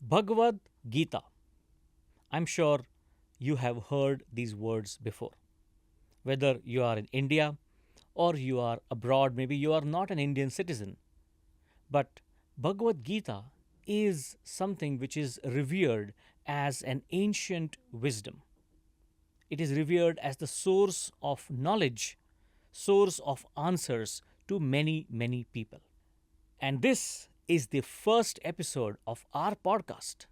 Bhagavad Gita. I'm sure you have heard these words before. Whether you are in India or you are abroad, maybe you are not an Indian citizen. But Bhagavad Gita is something which is revered as an ancient wisdom. It is revered as the source of knowledge, source of answers to many, many people. And this is the first episode of our podcast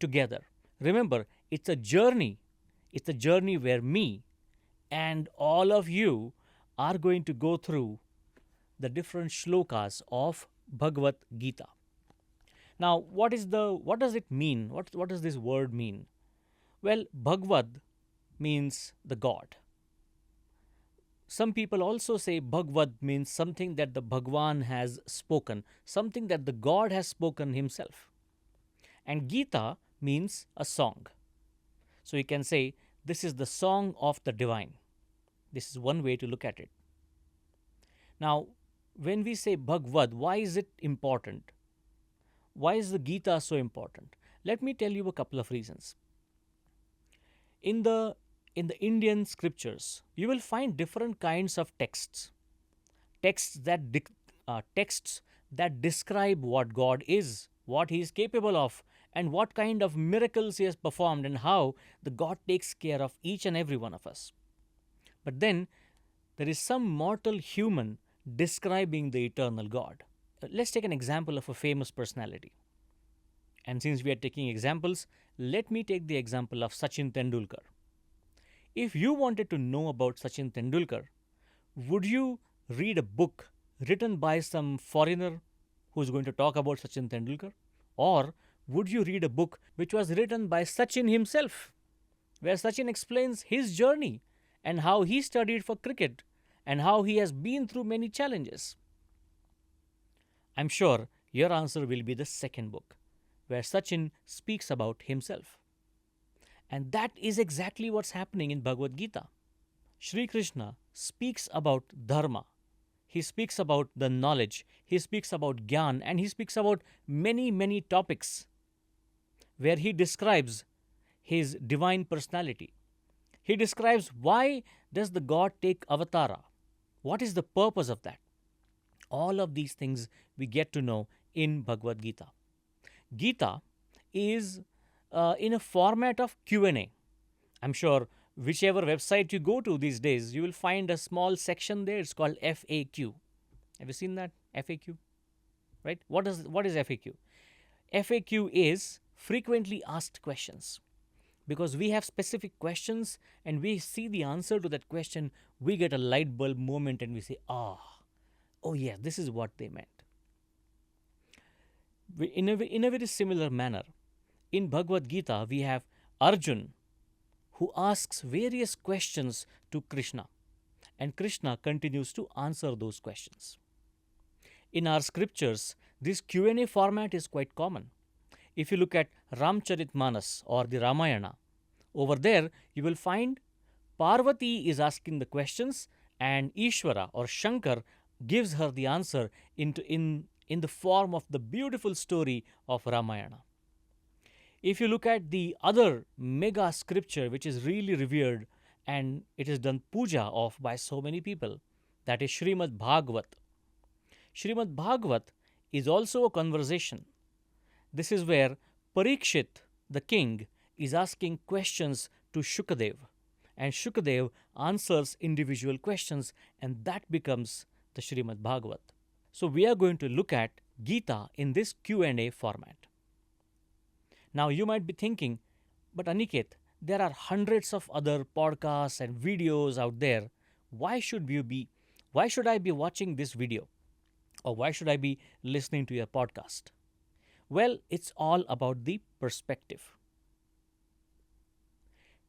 together. Remember, it's a journey. It's a journey where me and all of you are going to go through the different shlokas of Bhagavad Gita. Now, what does it mean? What does this word mean? Well, Bhagavad means the God. Some people also say Bhagavad means something that the Bhagwan has spoken, something that the God has spoken himself. And Gita means a song. So you can say this is the song of the divine. This is one way to look at it. Now, when we say Bhagavad, why is it important? Why is the Gita so important? Let me tell you a couple of reasons. In the Indian scriptures, you will find different kinds of texts. Texts that describe what God is, what He is capable of, and what kind of miracles He has performed, and how the God takes care of each and every one of us. But then there is some mortal human describing the eternal God. Let's take an example of a famous personality. And since we are taking examples, let me take the example of Sachin Tendulkar. If you wanted to know about Sachin Tendulkar, would you read a book written by some foreigner who's going to talk about Sachin Tendulkar? Or would you read a book which was written by Sachin himself, where Sachin explains his journey and how he studied for cricket and how he has been through many challenges? I'm sure your answer will be the second book, where Sachin speaks about himself. And that is exactly what's happening in Bhagavad Gita. Sri Krishna speaks about dharma. He speaks about the knowledge. He speaks about gyan, and he speaks about many, many topics where he describes his divine personality. He describes why does the God take avatara? What is the purpose of that? All of these things we get to know in Bhagavad Gita. Gita is in a format of Q&A. I'm sure whichever website you go to these days, you will find a small section there. It's called FAQ. Have you seen that? FAQ? Right? What is FAQ? FAQ is frequently asked questions. Because we have specific questions and we see the answer to that question, we get a light bulb moment and we say, oh yeah, this is what they meant. In a very similar manner, in Bhagavad Gita, we have Arjun, who asks various questions to Krishna, and Krishna continues to answer those questions. In our scriptures, this Q&A format is quite common. If you look at Ramcharitmanas or the Ramayana, over there you will find Parvati is asking the questions and Ishvara or Shankar gives her the answer in the form of the beautiful story of Ramayana. If you look at the other mega scripture which is really revered and it is done puja of by so many people, that is Srimad Bhagavat. Srimad Bhagavat is also a conversation. This is where Parikshit, the king, is asking questions to Shukadev, and Shukadev answers individual questions, and that becomes the Srimad Bhagavat. So we are going to look at Gita in this Q&A format. Now you might be thinking, but Aniket, there are hundreds of other podcasts and videos out there. Why should I be watching this video? Or why should I be listening to your podcast? Well, it's all about the perspective.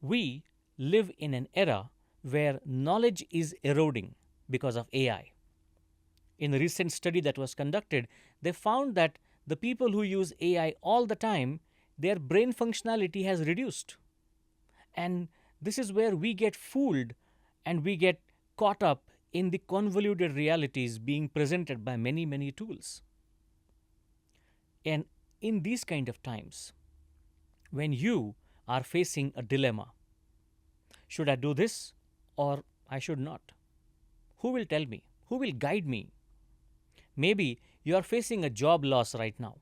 We live in an era where knowledge is eroding because of AI. In a recent study that was conducted, they found that the people who use AI all the time, their brain functionality has reduced. And This is where we get fooled and we get caught up in the convoluted realities being presented by many, many tools. And in these kind of times, when you are facing a dilemma, should I do this or I should not? Who will tell me? Who will guide me? Maybe you are facing a job loss right now.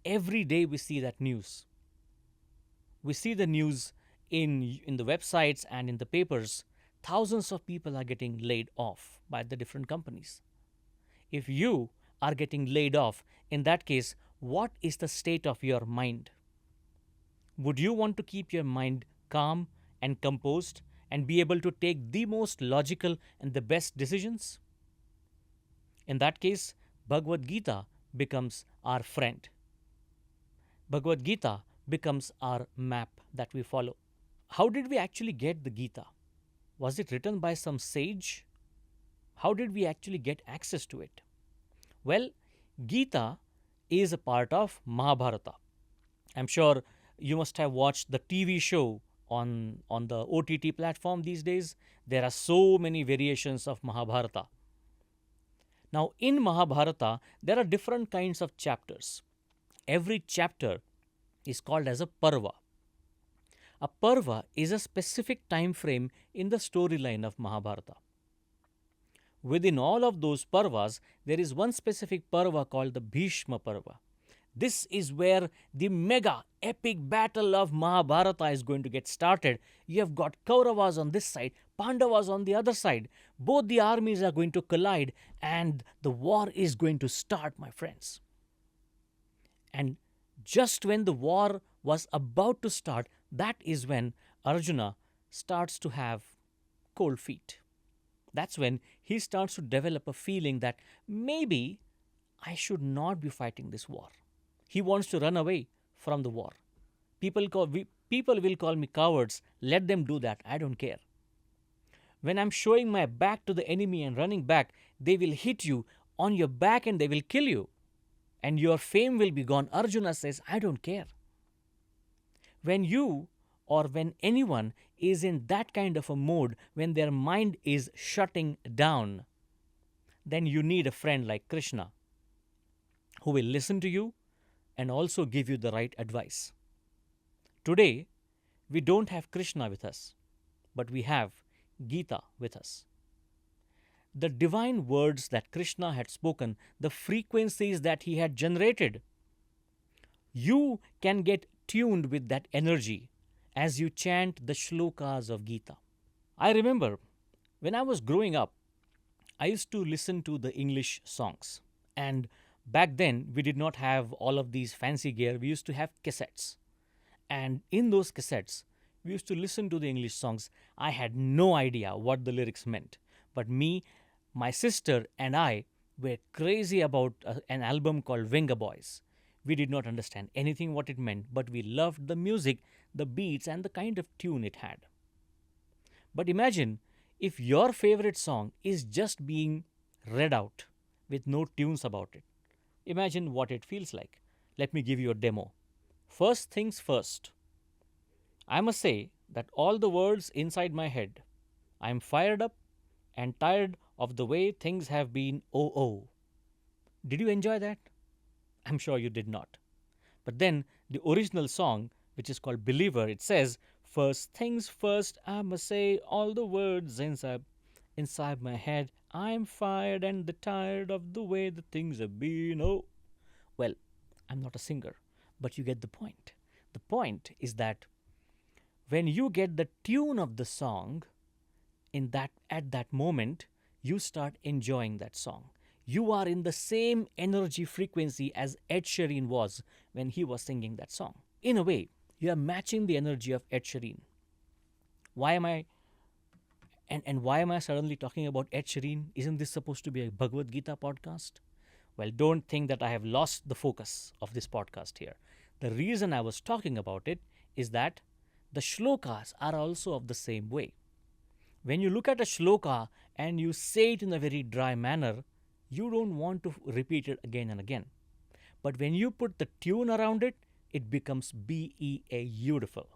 Every day we see that news. We see the news in the websites and in the papers. Thousands of people are getting laid off by the different companies. If you are getting laid off, in that case, what is the state of your mind? Would you want to keep your mind calm and composed and be able to take the most logical and the best decisions? In that case, Bhagavad Gita becomes our friend. Bhagavad Gita becomes our map that we follow. How did we actually get the Gita? Was it written by some sage? How did we actually get access to it? Well, Gita is a part of Mahabharata. I'm sure you must have watched the TV show on the OTT platform these days. There are so many variations of Mahabharata. Now, in Mahabharata, there are different kinds of chapters. Every chapter is called as a parva. A parva is a specific time frame in the storyline of Mahabharata. Within all of those parvas, there is one specific parva called the Bhishma Parva. This is where the mega epic battle of Mahabharata is going to get started. You have got Kauravas on this side, Pandavas on the other side. Both the armies are going to collide and the war is going to start, my friends. And just when the war was about to start, that is when Arjuna starts to have cold feet. That's when he starts to develop a feeling that maybe I should not be fighting this war. He wants to run away from the war. People will call me cowards. Let them do that. I don't care. When I'm showing my back to the enemy and running back, they will hit you on your back and they will kill you. And your fame will be gone. Arjuna says, I don't care. When you or when anyone is in that kind of a mode, when their mind is shutting down, then you need a friend like Krishna who will listen to you and also give you the right advice. Today, we don't have Krishna with us, but we have Gita with us. The divine words that Krishna had spoken, the frequencies that he had generated, you can get tuned with that energy as you chant the shlokas of Gita. I remember when I was growing up, I used to listen to the English songs. And back then, we did not have all of these fancy gear. We used to have cassettes. And in those cassettes, we used to listen to the English songs. I had no idea what the lyrics meant. But me, my sister, and I were crazy about an album called Venga Boys. We did not understand anything what it meant, but we loved the music, the beats, and the kind of tune it had. But imagine if your favorite song is just being read out with no tunes about it. Imagine what it feels like. Let me give you a demo. First things first. I must say that all the words inside my head, I am fired up and tired of the way things have been. Oh. Did you enjoy that? I'm sure you did not. But then the original song, which is called Believer, it says, first things first, I must say all the words inside my head. I'm fired and tired of the way the things have been. Oh. Well, I'm not a singer, but you get the point. The point is that when you get the tune of the song, at that moment, you start enjoying that song. You are in the same energy frequency as Ed Sheeran was when he was singing that song. In a way, you are matching the energy of Ed Sheeran. Why am I suddenly talking about Ed Sheeran? Isn't this supposed to be a Bhagavad Gita podcast? Well, don't think that I have lost the focus of this podcast here. The reason I was talking about it is that the shlokas are also of the same way. When you look at a shloka and you say it in a very dry manner, you don't want to repeat it again and again. But when you put the tune around it, it becomes beautiful.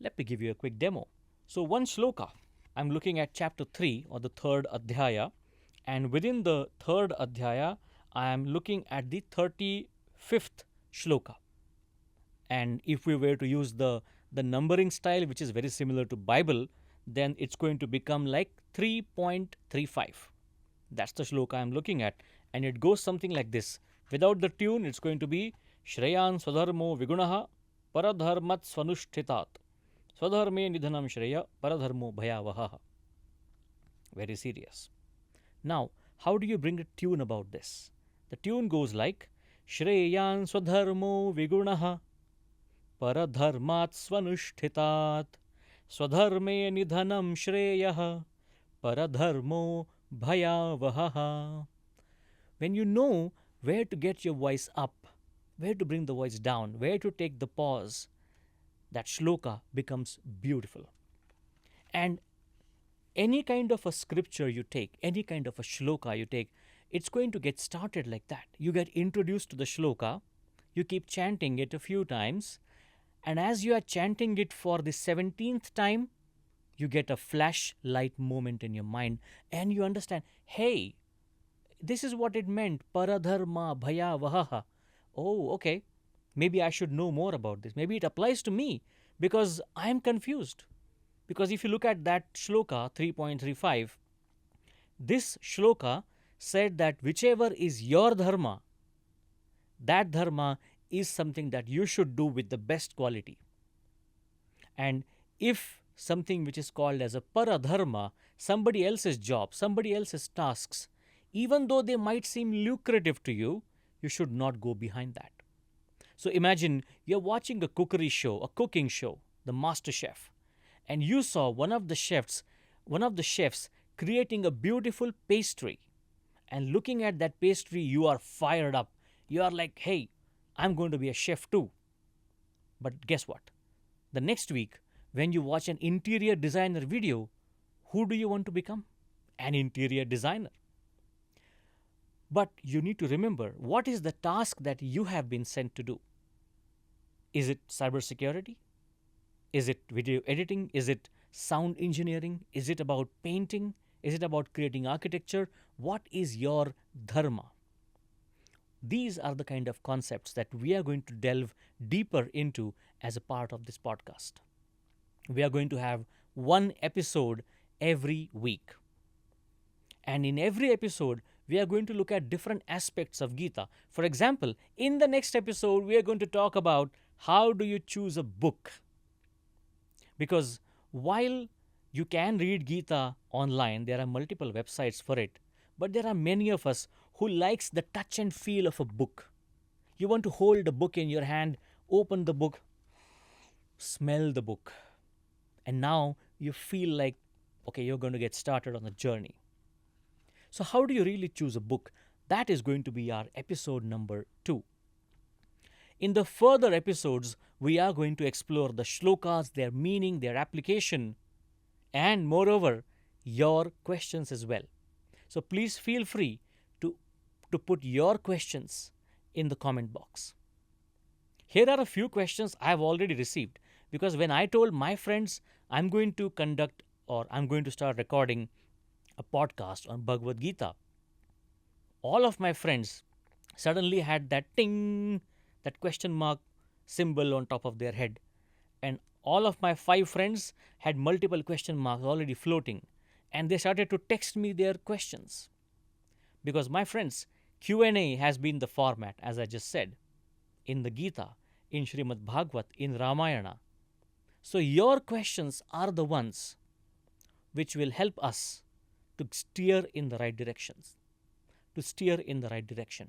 Let me give you a quick demo. So, one shloka, I'm looking at chapter 3 or the third adhyaya, and within the third adhyaya, I am looking at the 35th shloka. And if we were to use the numbering style, which is very similar to Bible, then it's going to become like 3.35. That's the shloka I'm looking at, and it goes something like this. Without the tune, it's going to be Shreyan Swadharmo Vigunaha Paradharmat Swanushthitat Swadharme Nidhanam Shreya Paradharmo Bhayavaha. Very serious. Now, how do you bring a tune about this? The tune goes like Shreyan Swadharmo Vigunaha Paradharmat Swanushthitat Swadharme Nidhanam Shreya Paradharmo Bhayavaha. When you know where to get your voice up, where to bring the voice down, where to take the pause, that shloka becomes beautiful. And any kind of a scripture you take, any kind of a shloka you take, it's going to get started like that. You get introduced to the shloka, you keep chanting it a few times, and as you are chanting it for the 17th time, you get a flashlight moment in your mind and you understand, hey, this is what it meant. Paradharma bhaya vahaha. Oh, okay. Maybe I should know more about this. Maybe it applies to me because I am confused. Because if you look at that shloka 3.35, this shloka said that whichever is your dharma, that dharma is something that you should do with the best quality. And if something which is called as a paradharma, somebody else's job, somebody else's tasks, even though they might seem lucrative to you, you should not go behind that. So imagine you're watching a cookery show, a cooking show, the Master Chef, and you saw one of the chefs creating a beautiful pastry. And looking at that pastry, you are fired up. You are like, hey, I'm going to be a chef too. But guess what? The next week, when you watch an interior designer video, who do you want to become? An interior designer. But you need to remember, what is the task that you have been sent to do? Is it cybersecurity? Is it video editing? Is it sound engineering? Is it about painting? Is it about creating architecture? What is your dharma? These are the kind of concepts that we are going to delve deeper into as a part of this podcast. We are going to have one episode every week. And in every episode, we are going to look at different aspects of Gita. For example, in the next episode, we are going to talk about how do you choose a book. Because while you can read Gita online, there are multiple websites for it, but there are many of us who likes the touch and feel of a book. You want to hold a book in your hand, open the book, smell the book, and now you feel like, okay, you're going to get started on the journey. So how do you really choose a book? That is going to be our episode number 2. In the further episodes, we are going to explore the shlokas, their meaning, their application, and moreover, your questions as well. So please feel free to put your questions in the comment box. Here are a few questions I have already received, because when I told my friends I'm going to conduct or I'm going to start recording a podcast on Bhagavad Gita, all of my friends suddenly had that ting, that question mark symbol on top of their head. And all of my 5 friends had multiple question marks already floating. And they started to text me their questions. Because my friends, Q&A has been the format, as I just said, in the Gita, in Srimad Bhagavad, in Ramayana. So your questions are the ones which will help us to steer in the right directions, to steer in the right direction.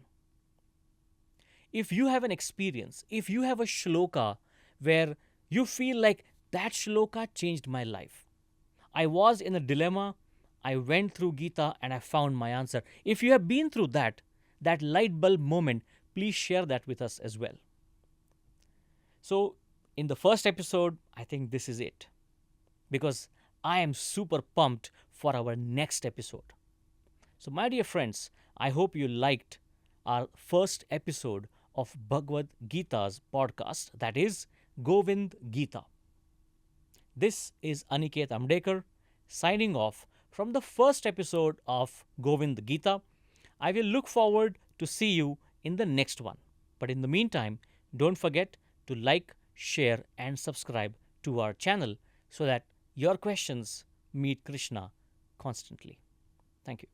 If you have an experience, if you have a shloka where you feel like that shloka changed my life, I was in a dilemma, I went through Gita and I found my answer. If you have been through that light bulb moment, please share that with us as well. So, in the first episode, I think this is it, because I am super pumped for our next episode. So, my dear friends, I hope you liked our first episode of Bhagavad Gita's podcast, that is Govind Gita. This is Aniket Amdekar signing off from the first episode of Govind Gita. I will look forward to see you in the next one. But in the meantime, don't forget to like, share, and subscribe to our channel so that your questions meet Krishna constantly. Thank you.